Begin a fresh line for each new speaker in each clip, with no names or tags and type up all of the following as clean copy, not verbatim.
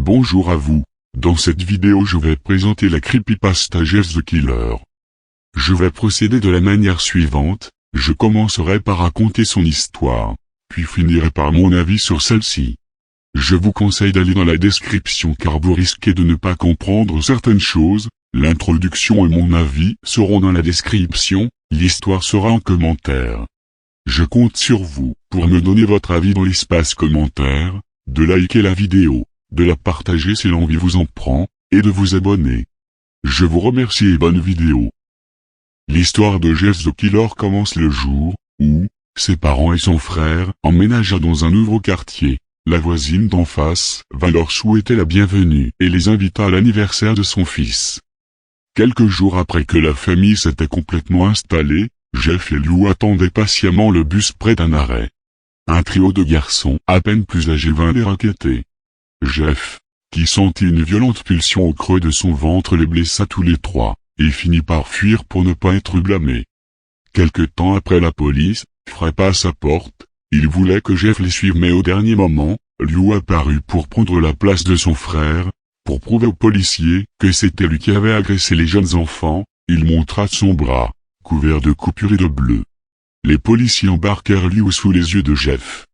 Bonjour à vous, dans cette vidéo je vais présenter la creepypasta Jeff the Killer. Je vais procéder de la manière suivante, je commencerai par raconter son histoire, puis finirai par mon avis sur celle-ci. Je vous conseille d'aller dans la description car vous risquez de ne pas comprendre certaines choses, l'introduction et mon avis seront dans la description, l'histoire sera en commentaire. Je compte sur vous pour me donner votre avis dans l'espace commentaire, de liker la vidéo, de la partager si l'envie vous en prend, et de vous abonner. Je vous remercie et bonne vidéo. L'histoire de Jeff the Killer commence le jour où ses parents et son frère emménagèrent dans un nouveau quartier. La voisine d'en face vint leur souhaiter la bienvenue et les invita à l'anniversaire de son fils. Quelques jours après que la famille s'était complètement installée, Jeff et Lou attendaient patiemment le bus près d'un arrêt. Un trio de garçons à peine plus âgés vint les raqueter. Jeff, qui sentit une violente pulsion au creux de son ventre, les blessa tous les trois, et finit par fuir pour ne pas être blâmé. Quelque temps après, la police frappa à sa porte. Il voulait que Jeff les suive, mais au dernier moment, Lou apparut pour prendre la place de son frère. Pour prouver aux policiers que c'était lui qui avait agressé les jeunes enfants, il montra son bras, couvert de coupures et de bleu. Les policiers embarquèrent Lou sous les yeux de Jeff.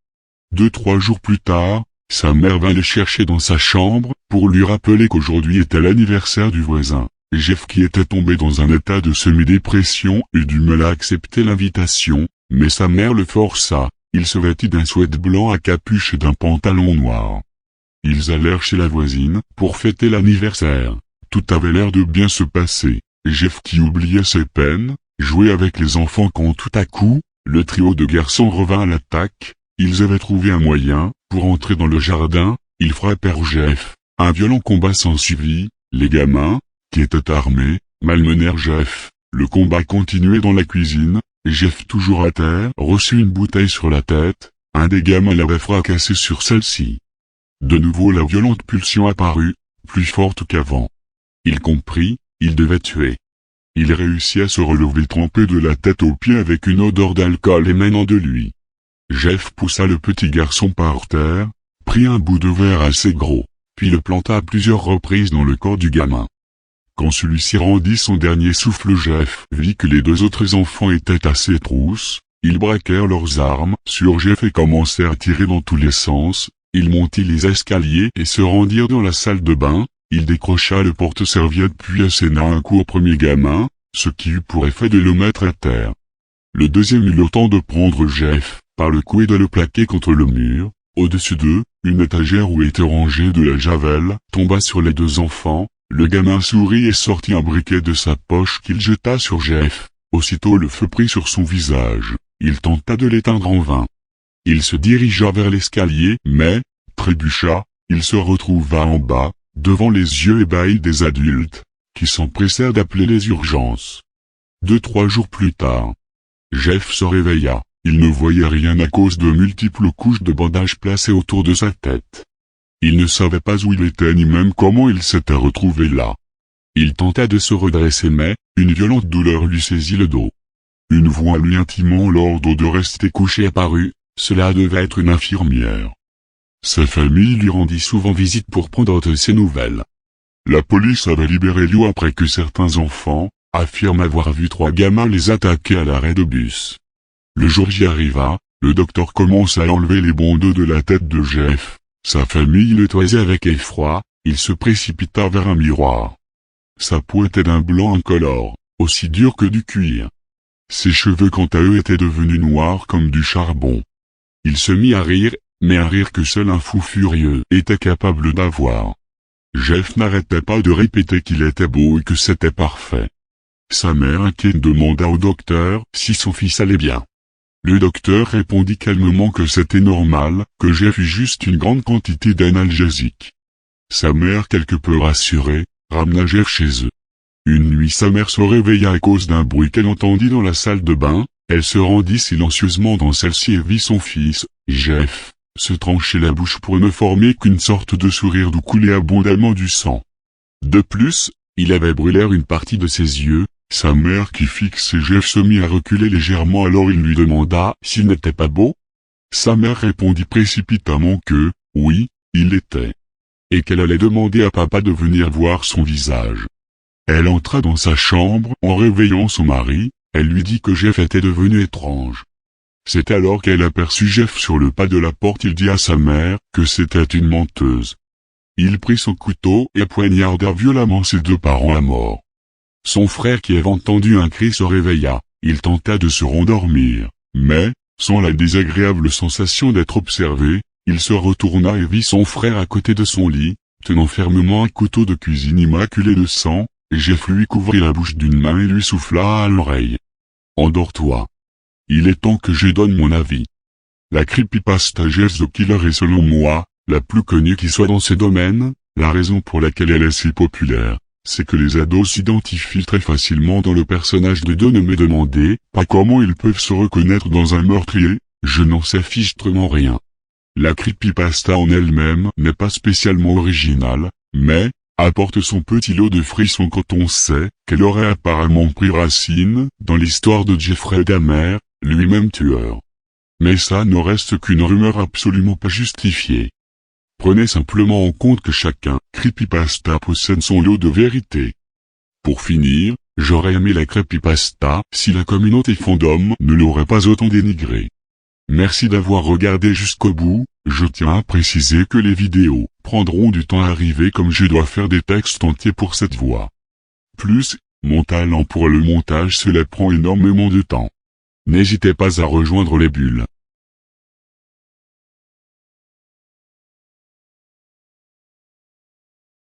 2-3 jours plus tard, sa mère vint le chercher dans sa chambre, pour lui rappeler qu'aujourd'hui était l'anniversaire du voisin. Jeff, qui était tombé dans un état de semi-dépression, eut du mal à accepter l'invitation, mais sa mère le força. Il se vêtit d'un sweat blanc à capuche et d'un pantalon noir. Ils allèrent chez la voisine, pour fêter l'anniversaire. Tout avait l'air de bien se passer. Jeff, qui oubliait ses peines, jouait avec les enfants quand tout à coup, le trio de garçons revint à l'attaque. Ils avaient trouvé un moyen, pour entrer dans le jardin, ils frappèrent Jeff. Un violent combat s'ensuivit, les gamins, qui étaient armés, malmenèrent Jeff. Le combat continuait dans la cuisine. Jeff, toujours à terre, reçut une bouteille sur la tête, un des gamins l'avait fracassé sur celle-ci. De nouveau la violente pulsion apparut, plus forte qu'avant. Il comprit, il devait tuer. Il réussit à se relever trempé de la tête aux pieds avec une odeur d'alcool émanant de lui. Jeff poussa le petit garçon par terre, prit un bout de verre assez gros, puis le planta à plusieurs reprises dans le corps du gamin. Quand celui-ci rendit son dernier souffle, Jeff vit que les deux autres enfants étaient à ses trousses. Ils braquèrent leurs armes sur Jeff et commencèrent à tirer dans tous les sens. Il montit les escaliers et se rendirent dans la salle de bain. Il décrocha le porte-serviette puis asséna un coup au premier gamin, ce qui eut pour effet de le mettre à terre. Le deuxième eut le temps de prendre Jeff par le cou et de le plaquer contre le mur. Au-dessus d'eux, une étagère où était rangée de la javel tomba sur les deux enfants. Le gamin sourit et sortit un briquet de sa poche qu'il jeta sur Jeff. Aussitôt le feu prit sur son visage. Il tenta de l'éteindre en vain. Il se dirigea vers l'escalier, mais, trébucha, il se retrouva en bas, devant les yeux ébahis des adultes, qui s'empressèrent d'appeler les urgences. 2-3 jours plus tard, Jeff se réveilla. Il ne voyait rien à cause de multiples couches de bandages placées autour de sa tête. Il ne savait pas où il était ni même comment il s'était retrouvé là. Il tenta de se redresser mais, une violente douleur lui saisit le dos. Une voix lui intimant l'ordre de rester couché apparut, cela devait être une infirmière. Sa famille lui rendit souvent visite pour prendre de ses nouvelles. La police avait libéré Lou après que certains enfants affirment avoir vu 3 gamins les attaquer à l'arrêt de bus. Le jour J arriva, le docteur commença à enlever les bandeaux de la tête de Jeff. Sa famille le toisait avec effroi, il se précipita vers un miroir. Sa peau était d'un blanc incolore, aussi dur que du cuir. Ses cheveux quant à eux étaient devenus noirs comme du charbon. Il se mit à rire, mais un rire que seul un fou furieux était capable d'avoir. Jeff n'arrêtait pas de répéter qu'il était beau et que c'était parfait. Sa mère inquiète demanda au docteur si son fils allait bien. Le docteur répondit calmement que c'était normal, que Jeff eut juste une grande quantité d'analgésique. Sa mère, quelque peu rassurée, ramena Jeff chez eux. Une nuit, sa mère se réveilla à cause d'un bruit qu'elle entendit dans la salle de bain. Elle se rendit silencieusement dans celle-ci et vit son fils, Jeff, se trancher la bouche pour ne former qu'une sorte de sourire d'où coulait abondamment du sang. De plus, il avait brûlé une partie de ses yeux. Sa mère, qui fixait Jeff, se mit à reculer légèrement, alors il lui demanda s'il n'était pas beau. Sa mère répondit précipitamment que, oui, il l'était. et qu'elle allait demander à papa de venir voir son visage. Elle entra dans sa chambre en réveillant son mari, elle lui dit que Jeff était devenu étrange. C'est alors qu'elle aperçut Jeff sur le pas de la porte. Il dit à sa mère que c'était une menteuse. Il prit son couteau et poignarda violemment ses deux parents à mort. Son frère qui avait entendu un cri se réveilla, il tenta de se rendormir, mais, sans la désagréable sensation d'être observé, il se retourna et vit son frère à côté de son lit, tenant fermement un couteau de cuisine immaculé de sang, et Jeff lui couvrit la bouche d'une main et lui souffla à l'oreille. « Endors-toi. Il est temps que je donne mon avis. » La creepypasta Jeff the Killer est selon moi, la plus connue qui soit dans ce domaine. La raison pour laquelle elle est si populaire, c'est que les ados s'identifient très facilement dans le personnage de Don. Ne me demandez pas comment ils peuvent se reconnaître dans un meurtrier, je n'en sais fichtrement rien. La creepypasta en elle-même n'est pas spécialement originale, mais apporte son petit lot de frissons quand on sait qu'elle aurait apparemment pris racine dans l'histoire de Jeffrey Dahmer, lui-même tueur. Mais ça ne reste qu'une rumeur absolument pas justifiée. Prenez simplement en compte que chacun creepypasta possède son lot de vérité. Pour finir, j'aurais aimé la creepypasta si la communauté fandom ne l'aurait pas autant dénigrée. Merci d'avoir regardé jusqu'au bout. Je tiens à préciser que les vidéos prendront du temps à arriver comme je dois faire des textes entiers pour cette voix. Plus, mon talent pour le montage cela prend énormément de temps. N'hésitez pas à rejoindre les bulles.